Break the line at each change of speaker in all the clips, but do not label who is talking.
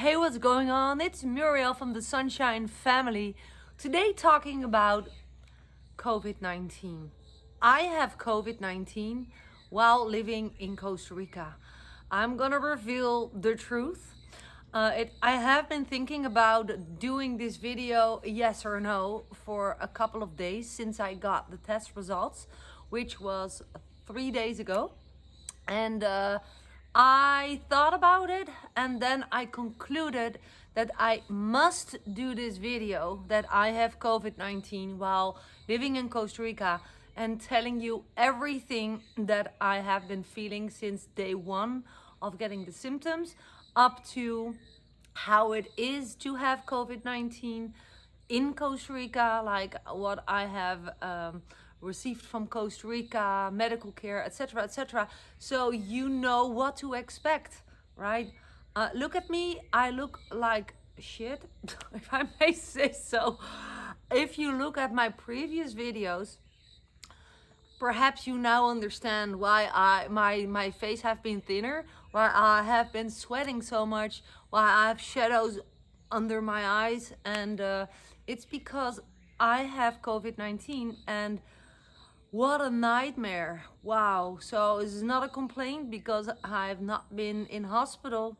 Hey, what's going on? It's Muriel from the Sunshine Family. Today talking about COVID-19. I have COVID-19 while living in Costa Rica. I'm gonna reveal the truth. I have been thinking about doing this video, yes or no, for a couple of days since I got the test results, which was 3 days ago. And I thought about it, and then I concluded that I must do this video that I have COVID-19 while living in Costa Rica and telling you everything that I have been feeling since day one of getting the symptoms up to how it is to have COVID-19 in Costa Rica, like what I have received from Costa Rica, medical care, etc., etc. So you know what to expect, right? Look at me, I look like shit, if I may say so. If you look at my previous videos, perhaps you now understand why my face have been thinner, why I have been sweating so much, why I have shadows under my eyes, and it's because I have COVID-19 and what a nightmare. Wow. So this is not a complaint because I've not been in hospital.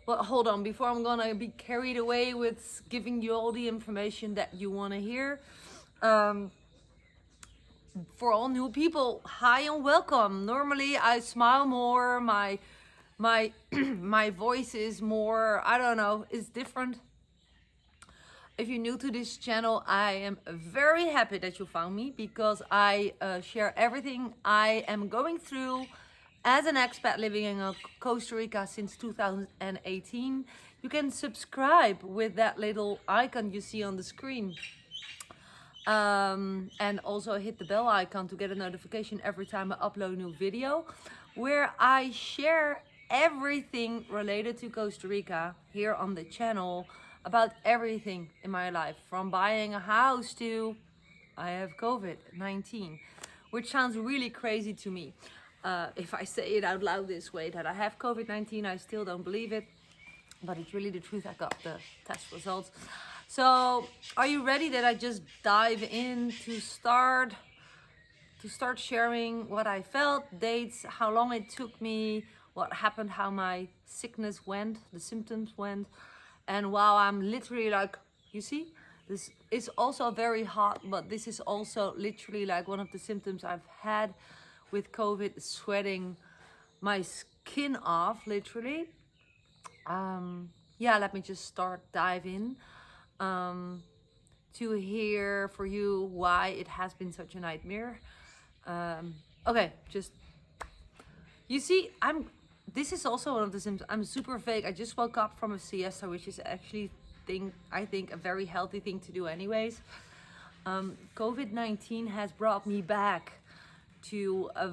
But hold on, before I'm gonna be carried away with giving you all the information that you want to hear. For all new people, hi and welcome. Normally I smile more, my my voice is more, I don't know, it's different. If you're new to this channel, I am very happy that you found me because I share everything I am going through as an expat living in Costa Rica since 2018. You can subscribe with that little icon you see on the screen. And also hit the bell icon to get a notification every time I upload a new video where I share everything related to Costa Rica here on the channel, about everything in my life, from buying a house to I have COVID-19, which sounds really crazy to me. If I say it out loud this way, that I have COVID-19, I still don't believe it, but it's really the truth. I got the test results. So are you ready that I just dive in to start sharing what I felt, dates, how long it took me, what happened, how my sickness went, the symptoms went. And while I'm literally like, you see, this is also very hot, but this is also literally like one of the symptoms I've had with COVID, sweating my skin off, literally. Yeah, let me just dive in to hear for you why it has been such a nightmare. Okay, just, you see, this is also one of the symptoms. I'm super vague. I just woke up from a siesta, which is actually, I think, a very healthy thing to do anyways. COVID-19 has brought me back to a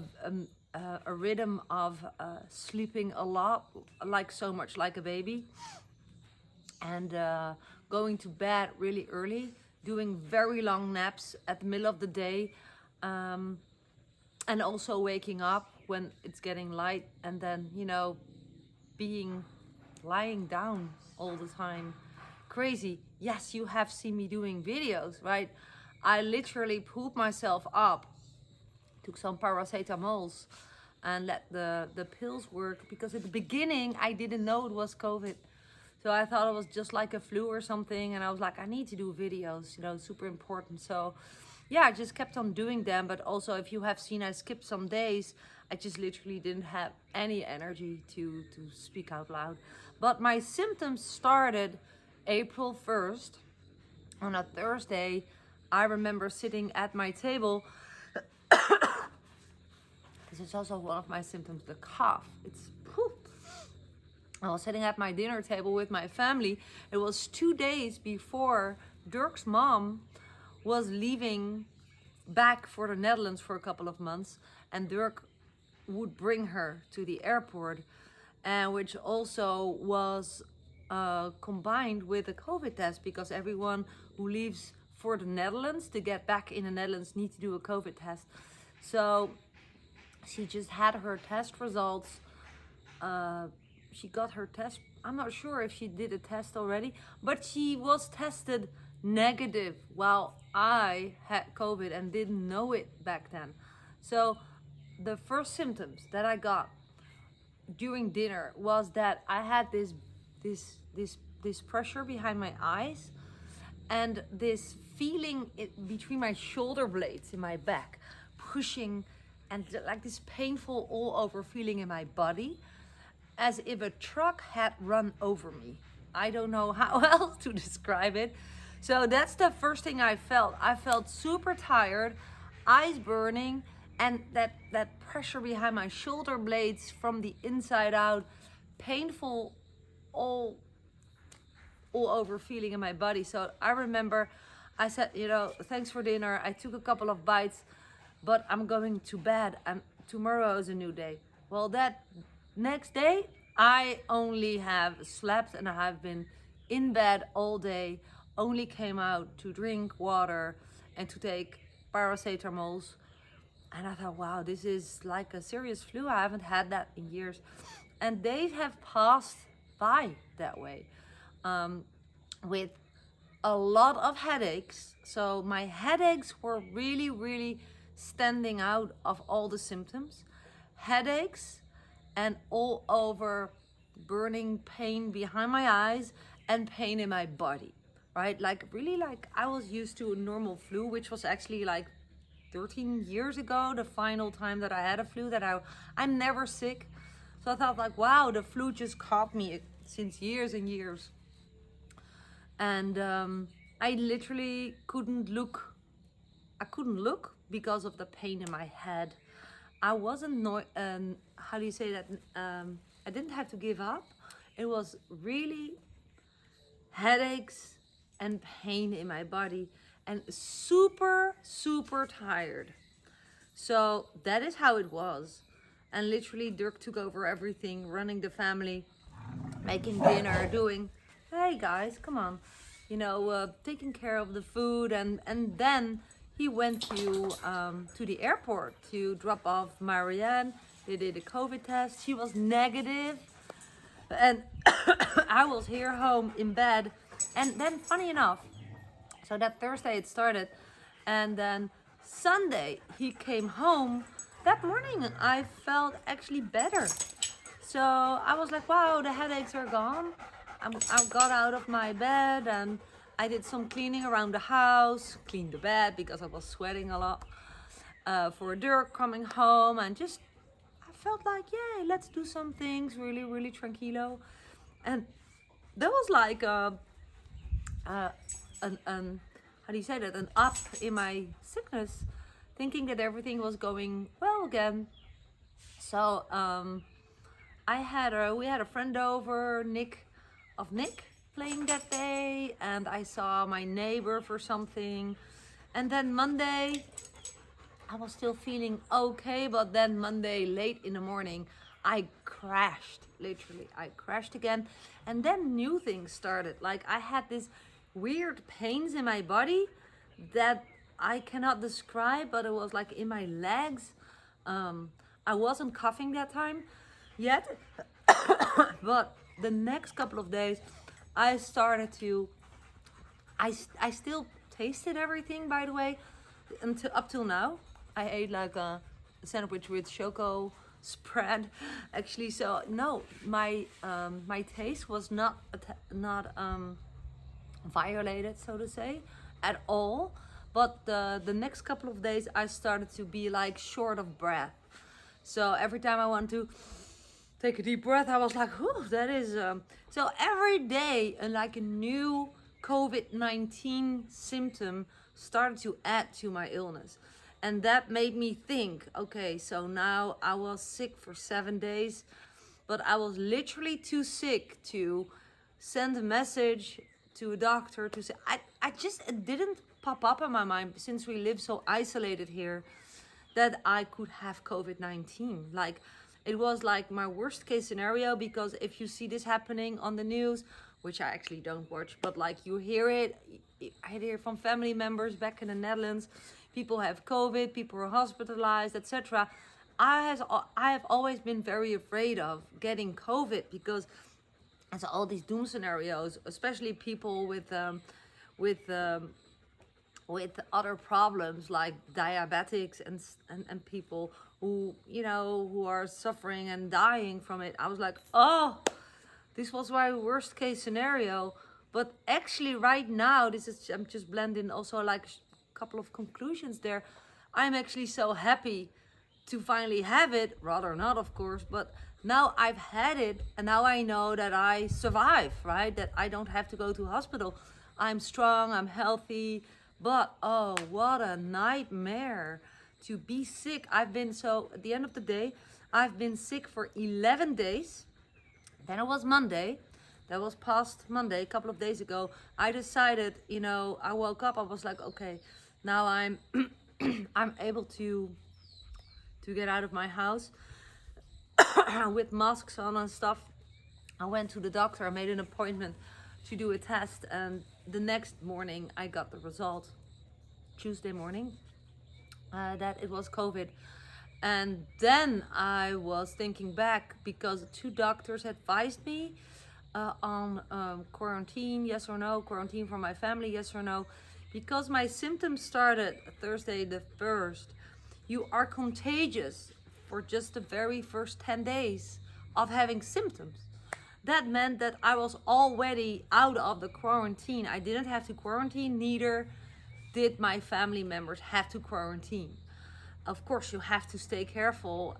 rhythm of sleeping a lot, like so much like a baby, and going to bed really early, doing very long naps at the middle of the day, and also waking up when it's getting light, and then, you know, lying down all the time. Crazy. Yes, you have seen me doing videos, right? I literally pooped myself up, took some paracetamols and let the pills work, because at the beginning I didn't know it was COVID. So I thought it was just like a flu or something, and I was like, I need to do videos, you know, super important. So yeah, I just kept on doing them. But also, if you have seen, I skipped some days. I just literally didn't have any energy to speak out loud. But my symptoms started April 1st. On a Thursday, I remember sitting at my table. This is also one of my symptoms, the cough. It's poop. I was sitting at my dinner table with my family. It was 2 days before Dirk's mom was leaving back for the Netherlands for a couple of months, and Dirk would bring her to the airport, and which also was combined with a COVID test, because everyone who leaves for the Netherlands to get back in the Netherlands need to do a COVID test. So she just had her test results she got her test. I'm not sure if she did a test already, but she was tested negative while I had COVID and didn't know it back then. So the first symptoms that I got during dinner was that I had this pressure behind my eyes and this feeling between my shoulder blades in my back, pushing, and like this painful all over feeling in my body, as if a truck had run over me. I don't know how else to describe it. So that's the first thing I felt. I felt super tired, eyes burning, and that pressure behind my shoulder blades from the inside out, painful all over feeling in my body. So I remember I said, thanks for dinner. I took a couple of bites, but I'm going to bed and tomorrow is a new day. Well, that next day, I only have slept and I have been in bed all day, only came out to drink water and to take paracetamols. And I thought, wow, this is like a serious flu. I haven't had that in years. And days have passed by that way, with a lot of headaches. So my headaches were really, really standing out of all the symptoms. Headaches and all over burning pain behind my eyes and pain in my body, right? Like really, like I was used to a normal flu, which was actually like 13 years ago, the final time that I had a flu, that I'm never sick. So I thought like, wow, the flu just caught me since years and years. And I literally couldn't look. I couldn't look because of the pain in my head. I wasn't, how do you say that? I didn't have to give up. It was really headaches and pain in my body and super, super tired. So that is how it was. And literally Dirk took over everything, running the family, making dinner, doing, hey guys, come on, taking care of the food. And then he went to the airport to drop off Marianne. They did a COVID test. She was negative. And I was here home in bed. And then funny enough, so that Thursday it started. And then Sunday he came home. That morning I felt actually better. So I was like, wow, the headaches are gone. I got out of my bed and I did some cleaning around the house, cleaned the bed because I was sweating a lot for Dirk coming home, and just I felt like, yay, let's do some things really, really tranquilo. And there was like an how do you say that? An up in my sickness, thinking that everything was going well again. So we had a friend over, Nick playing that day, and I saw my neighbor for something. And then Monday I was still feeling okay, but then Monday late in the morning I crashed. Literally, I crashed again. And then new things started. Like I had this weird pains in my body that I cannot describe, but it was like in my legs. I wasn't coughing that time yet, but the next couple of days I started to, I still tasted everything, by the way, until up till now. I ate like a sandwich with choco spread, actually. So no, my taste was not violated, so to say, at all. But the next couple of days I started to be like short of breath. So every time I want to take a deep breath, I was like, whew, that is... So every day, like a new COVID-19 symptom started to add to my illness. And that made me think, okay, so now I was sick for 7 days, but I was literally too sick to send a message to a doctor to say, it didn't pop up in my mind, since we live so isolated here, that I could have COVID-19. Like, it was like my worst case scenario, because if you see this happening on the news, which I actually don't watch, but like you hear it, I hear from family members back in the Netherlands, people have COVID, people are hospitalized, etc. I have always been very afraid of getting COVID because it's all these doom scenarios, especially people with with other problems like diabetics and people who, you know, who are suffering and dying from it. I was like, oh, this was my worst case scenario. But actually right now, I'm just blending also like a couple of conclusions there. I'm actually so happy to finally have it, rather not of course, but now I've had it and now I know that I survive, right? That I don't have to go to hospital. I'm strong, I'm healthy, but oh, what a nightmare to be sick. At the end of the day, I've been sick for 11 days. Then it was Monday. That was past Monday, a couple of days ago. I decided, you know, I woke up, I was like, okay, now I'm I'm able to get out of my house with masks on and stuff. I went to the doctor, I made an appointment to do a test, and the next morning I got the result, Tuesday morning, that it was COVID. And then I was thinking back because two doctors advised me on quarantine, yes or no, quarantine for my family, yes or no, because my symptoms started Thursday the 1st. You are contagious for just the very first 10 days of having symptoms. That meant that I was already out of the quarantine. I didn't have to quarantine, neither did my family members have to quarantine. Of course, you have to stay careful,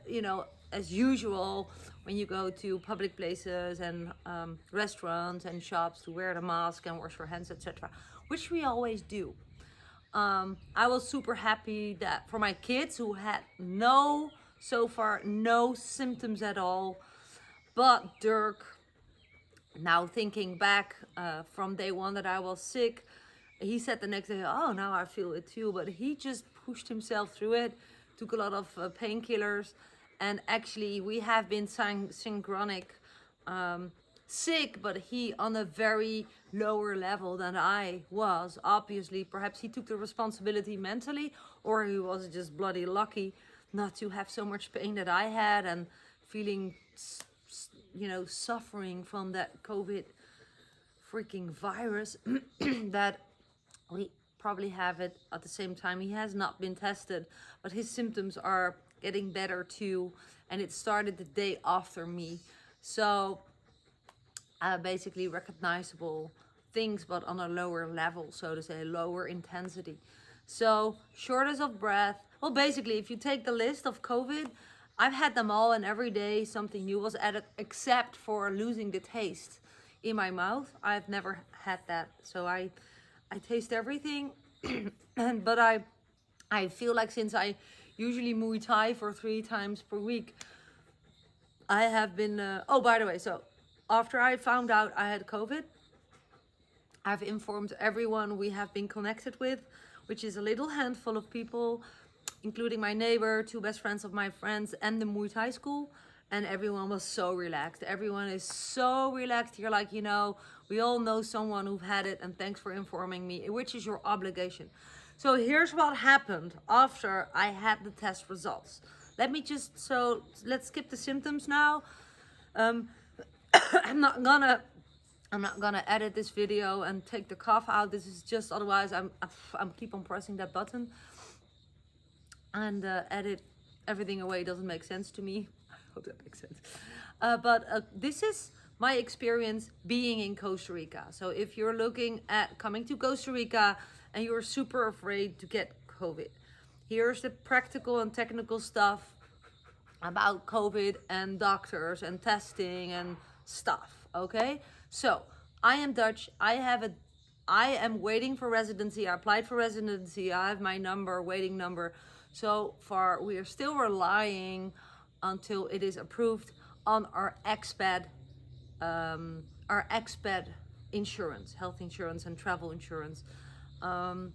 you know, as usual, when you go to public places and restaurants and shops, to wear the mask and wash your hands, etc., which we always do. I was super happy that for my kids who had so far no symptoms at all, but Dirk, now thinking back from day one that I was sick, he said the next day, oh, now I feel it too, but he just pushed himself through it, took a lot of painkillers, and actually we have been synchronic sick, but he on a very lower level than I was. Obviously, perhaps he took the responsibility mentally, or he was just bloody lucky not to have so much pain that I had and feeling, you know, suffering from that COVID freaking virus that we probably have it at the same time. He has not been tested, but his symptoms are getting better too, and it started the day after me. So basically recognizable things, but on a lower level, so to say, lower intensity. So shortness of breath. Well, basically, if you take the list of COVID, I've had them all, and every day something new was added, except for losing the taste in my mouth. I've never had that, so I taste everything. But I feel like since I usually Muay Thai for 3 times per week, I have been oh, by the way, so after I found out I had COVID, I've informed everyone we have been connected with, which is a little handful of people, including my neighbor, 2 best friends of my friends, and the Muay Thai school. And everyone was so relaxed. Everyone is so relaxed. You're like, you know, we all know someone who've had it, and thanks for informing me, which is your obligation. So here's what happened after I had the test results. Let's skip the symptoms now. I'm not gonna edit this video and take the cough out. This is just, otherwise I'm keep on pressing that button, and edit everything away doesn't make sense to me. I hope that makes sense. But this is my experience being in Costa Rica. So if you're looking at coming to Costa Rica and you're super afraid to get COVID, here's the practical and technical stuff about COVID and doctors and testing and stuff, okay? So I am Dutch. I am waiting for residency. I applied for residency. I have my waiting number. So far, we are still relying until it is approved on our expat insurance, health insurance and travel insurance.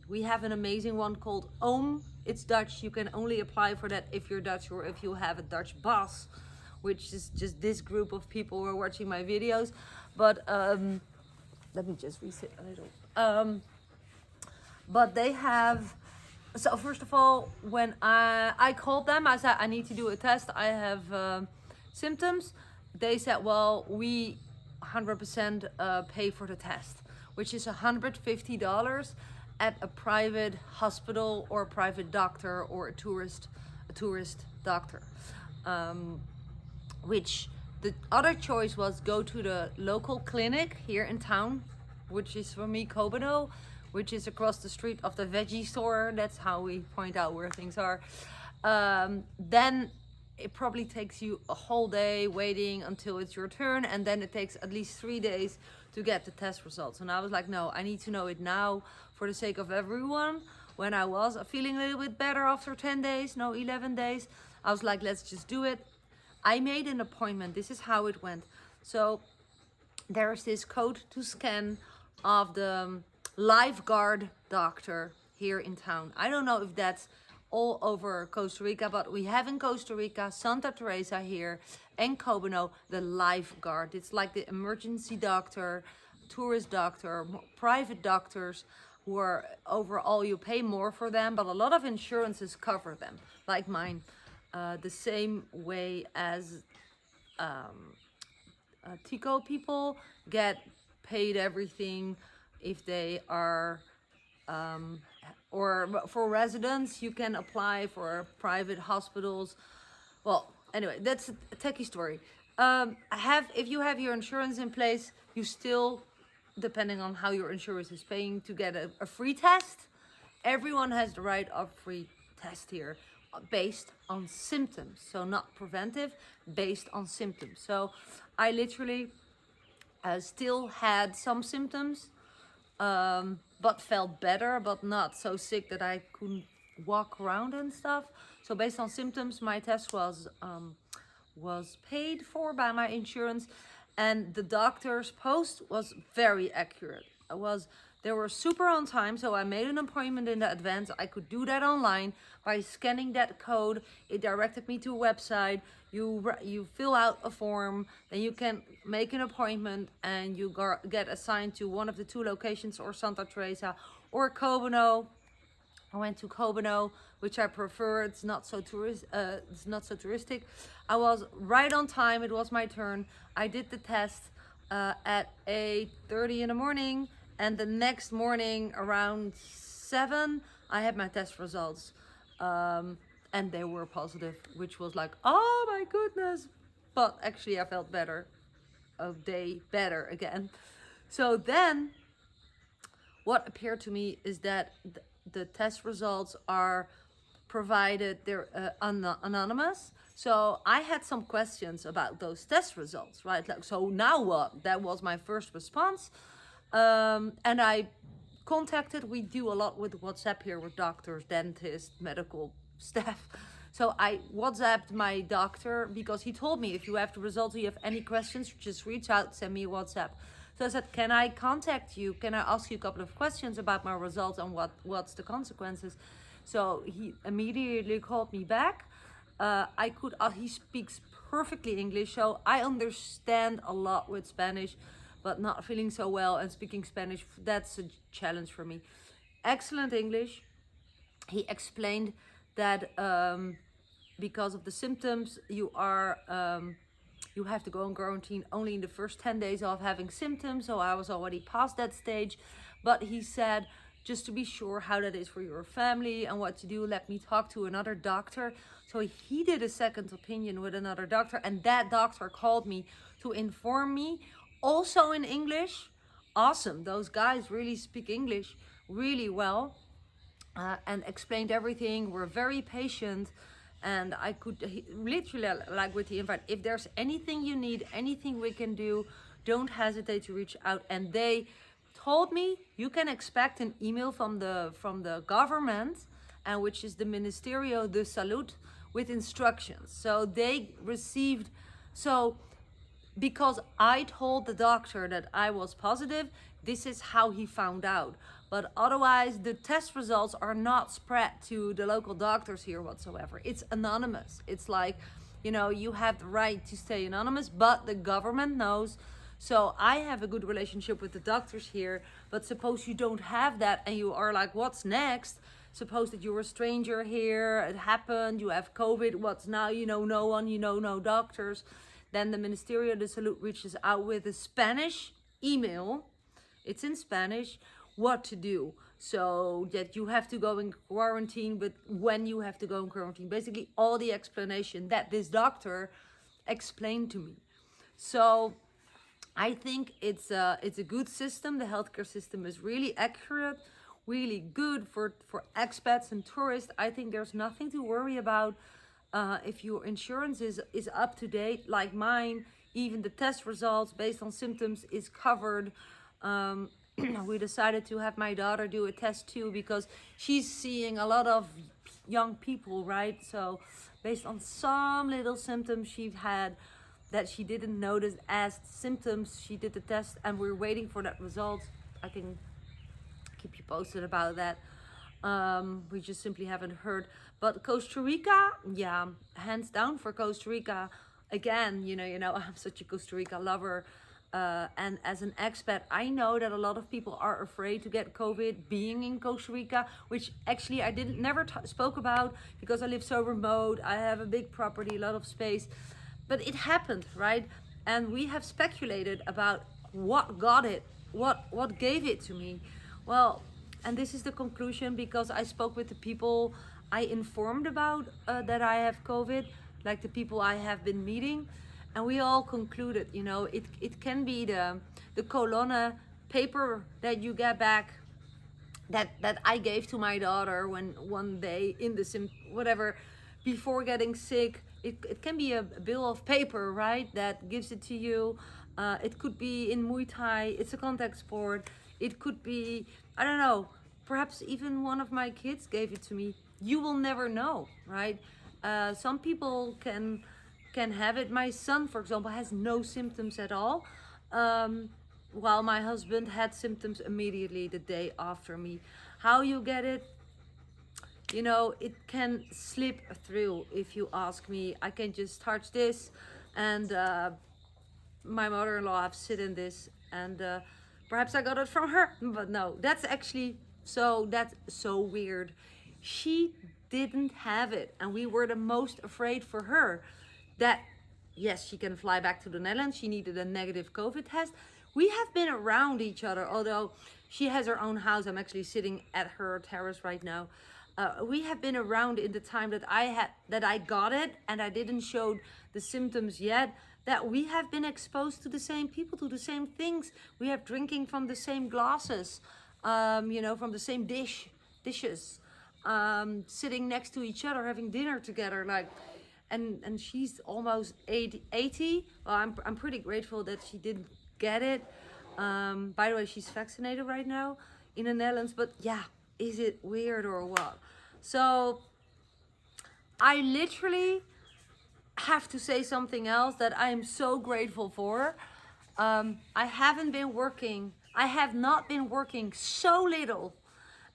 We have an amazing one called OM. It's Dutch. You can only apply for that if you're Dutch or if you have a Dutch boss, which is just this group of people who are watching my videos. But let me just reset a little. But they have So first of all, when I called them, I said I need to do a test. I have symptoms. They said, well, we 100% pay for the test, which is $150 at a private hospital or a private doctor or a tourist doctor. Which the other choice was go to the local clinic here in town, which is for me Kobano, which is across the street of the veggie store. That's how we point out where things are. Then it probably takes you a whole day waiting until it's your turn, and then it takes at least 3 days to get the test results. And I was like, no, I need to know it now for the sake of everyone. When I was feeling a little bit better after 10 days, no, 11 days, I was like, let's just do it. I made an appointment. This is how it went. So there's this code to scan of the lifeguard doctor here in town. I don't know if that's all over Costa Rica, but we have in Costa Rica, Santa Teresa here, and Kobano, the lifeguard. It's like the emergency doctor, tourist doctor, private doctors who are overall, you pay more for them, but a lot of insurances cover them, like mine. The same way as Tico people get paid everything if they are, or for residents, you can apply for private hospitals. Well, anyway, that's a techie story. If you have your insurance in place, you still, depending on how your insurance is paying, to get a free test. Everyone has the right of free test here, based on symptoms. So not preventive, based on symptoms. So I literally still had some symptoms, but felt better, but not so sick that I couldn't walk around and stuff. So based on symptoms, my test was paid for by my insurance, and the doctor's post was very accurate. They were super on time, so I made an appointment in advance. I could do that online by scanning that code. It directed me to a website. You fill out a form, then you can make an appointment, and you get assigned to one of the 2 locations, or Santa Teresa or Kobano. I went to Kobano, which I prefer. It's not so touristic. I was right on time. It was my turn. I did the test at 8:30 in the morning. And the next morning around 7, I had my test results. And they were positive, which was like, oh my goodness. But actually I felt better, a day better again. So then what appeared to me is that the test results are provided, they're anonymous. So I had some questions about those test results, right? Like, so now what? That was my first response. And I contacted, we do a lot with WhatsApp here with doctors, dentists, medical staff. So I WhatsApped my doctor because he told me, if you have the results, you have any questions, just reach out, send me a WhatsApp. So I said, can I contact you? Can I ask you a couple of questions about my results and what's the consequences? So he immediately called me back. He speaks perfectly English, so I understand a lot with Spanish, but not feeling so well and speaking Spanish, that's a challenge for me. Excellent English. He explained that because of the symptoms, you have to go on quarantine only in the first 10 days of having symptoms. So I was already past that stage. But he said, just to be sure how that is for your family and what to do, let me talk to another doctor. So he did a second opinion with another doctor, and that doctor called me to inform me, also in English. Awesome, those guys really speak English really well, and explained everything, were very patient. And I could literally, like with the invite, if there's anything you need, anything we can do, don't hesitate to reach out. And they told me you can expect an email from the government, and which is the Ministerio de Salud, with instructions. So they received, because I told the doctor that I was positive, this is how he found out. But otherwise, the test results are not spread to the local doctors here whatsoever. It's anonymous. It's like, you have the right to stay anonymous, but the government knows. So I have a good relationship with the doctors here, but suppose you don't have that and you are like, what's next? suppose that you're a stranger here, it happened, you have COVID, what's now? You know no one, you know no doctors. Then the Ministerio de Salud reaches out with a Spanish email. It's in Spanish, what to do. So that you have to go in quarantine, but when you have to go in quarantine. Basically all the explanation that this doctor explained to me. So I think it's a good system. The healthcare system is really accurate, really good for expats and tourists. I think there's nothing to worry about. If your insurance is up to date, like mine, even the test results based on symptoms is covered. We decided to have my daughter do a test too, because she's seeing a lot of young people, right? So based on some little symptoms she had that she didn't notice as symptoms, she did the test, and we're waiting for that result. I can keep you posted about that. We just simply haven't heard. But Costa Rica, yeah, hands down for Costa Rica. Again, you know, I'm such a Costa Rica lover. And as an expat, I know that a lot of people are afraid to get COVID being in Costa Rica, which actually I never spoke about, because I live so remote. I have a big property, a lot of space, but it happened, right? And we have speculated about what got it, what gave it to me. Well, and this is the conclusion, because I spoke with the people I informed about that I have COVID, like the people I have been meeting. And we all concluded, you know, it can be the colonna paper that you get back that I gave to my daughter when one day in the whatever, before getting sick. It can be a bill of paper, right, that gives it to you. It could be in Muay Thai, it's a contact sport. It could be, I don't know, perhaps even one of my kids gave it to me. You will never know, right? Some people can have it. My son, for example, has no symptoms at all, while my husband had symptoms immediately the day after me. How you get it, you know, it can slip through. If you ask me, I can just touch this, and my mother-in-law have sit in this, and perhaps I got it from her, but no, that's so weird. She didn't have it, and we were the most afraid for her that, yes, she can fly back to the Netherlands. She needed a negative COVID test. We have been around each other, although she has her own house. I'm actually sitting at her terrace right now. We have been around in the time that I got it, and I didn't show the symptoms yet, that we have been exposed to the same people, to the same things. We have drinking from the same glasses, you know, from the same dishes, sitting next to each other, having dinner together, like. And she's almost 80. Well, I'm pretty grateful that she didn't get it. By the way, she's vaccinated right now in the Netherlands. But yeah, is it weird or what? So I literally have to say something else that I am so grateful for. I haven't been working. I have not been working so little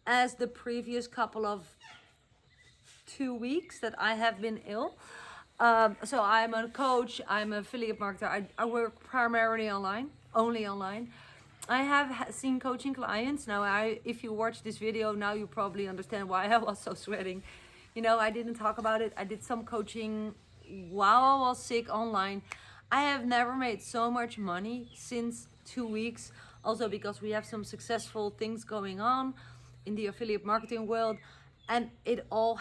as the previous couple of 2 weeks that I have been ill. So I'm a coach, I'm an affiliate marketer. I work primarily online, only online. I have seen coaching clients. Now, if you watch this video, now you probably understand why I was so sweating. You know, I didn't talk about it. I did some coaching while I was sick online. I have never made so much money since 2 weeks. Also because we have some successful things going on in the affiliate marketing world. And it all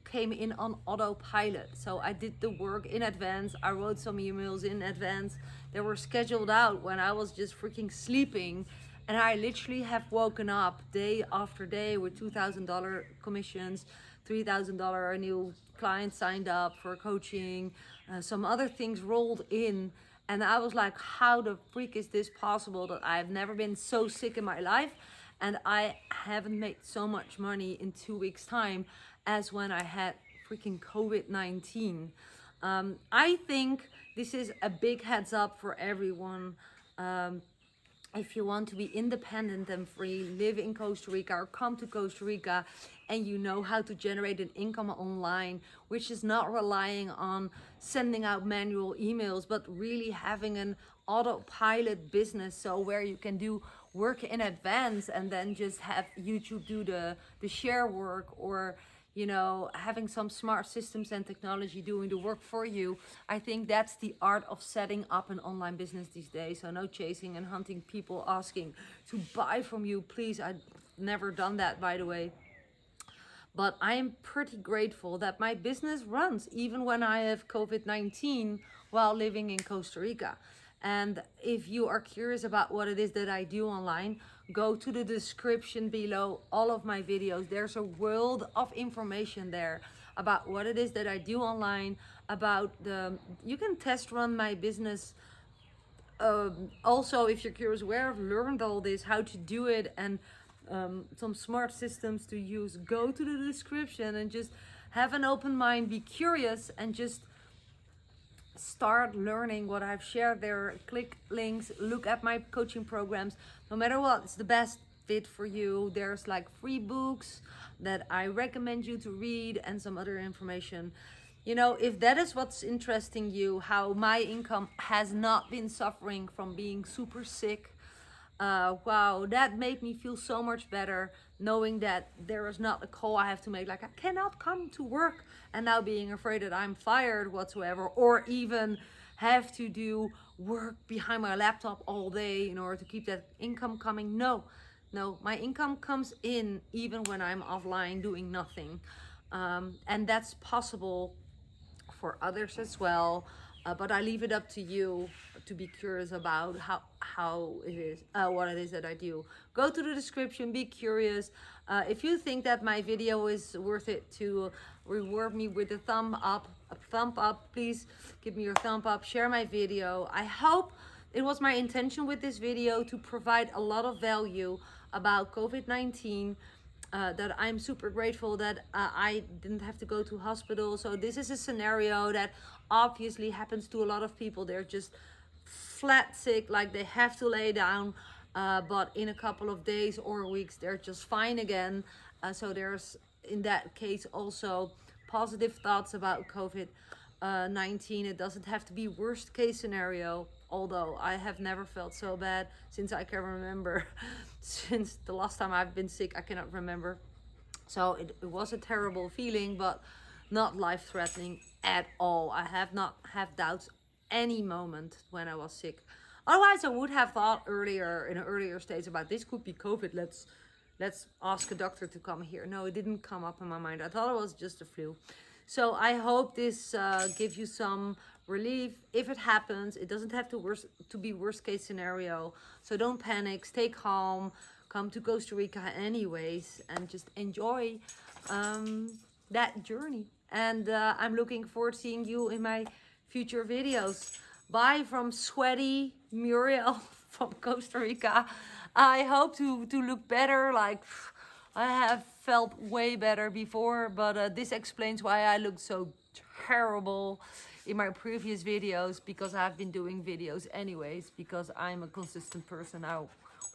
came in on autopilot. So I did the work in advance. I wrote some emails in advance. They were scheduled out when I was just freaking sleeping. And I literally have woken up day after day with $2,000 commissions, $3,000 a new client signed up for coaching. Some other things rolled in. And I was like, how the freak is this possible that I've never been so sick in my life? And I haven't made so much money in 2 weeks' time as when I had freaking COVID-19. I think this is a big heads up for everyone. If you want to be independent and free, live in Costa Rica or come to Costa Rica, and you know how to generate an income online, which is not relying on sending out manual emails, but really having an autopilot business, so where you can do work in advance and then just have YouTube do the share work, or you know, having some smart systems and technology doing the work for you. I think that's the art of setting up an online business these days. So no chasing and hunting people asking to buy from you. Please, I've never done that, by the way. But I am pretty grateful that my business runs even when I have COVID-19 while living in Costa Rica. And if you are curious about what it is that I do online, go to the description below all of my videos. There's a world of information there about what it is that I do online, about you can test run my business. Also, if you're curious where I've learned all this, how to do it, and some smart systems to use, go to the description and just have an open mind, be curious, and just start learning what I've shared there. Click links, look at my coaching programs. No matter what, it's the best fit for you. There's like free books that I recommend you to read and some other information. You know, if that is what's interesting you, how my income has not been suffering from being super sick, wow, that made me feel so much better, knowing that there is not a call I have to make, like I cannot come to work and now being afraid that I'm fired whatsoever, or even have to do work behind my laptop all day in order to keep that income coming. No, my income comes in even when I'm offline doing nothing. And that's possible for others as well. But I leave it up to you to be curious about how it is, what it is that I do. Go to the description, be curious. If you think that my video is worth it to reward me with a thumb up, please give me your thumb up, share my video. I hope it was my intention with this video to provide a lot of value about COVID-19. That I'm super grateful that I didn't have to go to hospital. So this is a scenario that obviously happens to a lot of people. They're just flat sick, like they have to lay down, but in a couple of days or weeks they're just fine again. So there's, in that case, also positive thoughts about COVID-19. It doesn't have to be worst case scenario, although I have never felt so bad since I can remember. Since the last time I've been sick, I cannot remember. So it was a terrible feeling, but not life-threatening at all. I have not had doubts any moment when I was sick. Otherwise, I would have thought earlier, in an earlier stage, about this could be COVID. Let's ask a doctor to come here. No, it didn't come up in my mind. I thought it was just a flu. So I hope this gives you some relief. If it happens, it doesn't have to be worst case scenario. So don't panic, stay calm, come to Costa Rica anyways, and just enjoy that journey. And I'm looking forward to seeing you in my future videos. Bye from sweaty Muriel from Costa Rica. I hope to look better. Like, I have felt way better before, but this explains why I look so terrible in my previous videos, because I've been doing videos anyways, because I'm a consistent person. I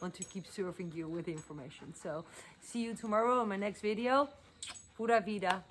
want to keep serving you with information. So see you tomorrow in my next video. Pura vida.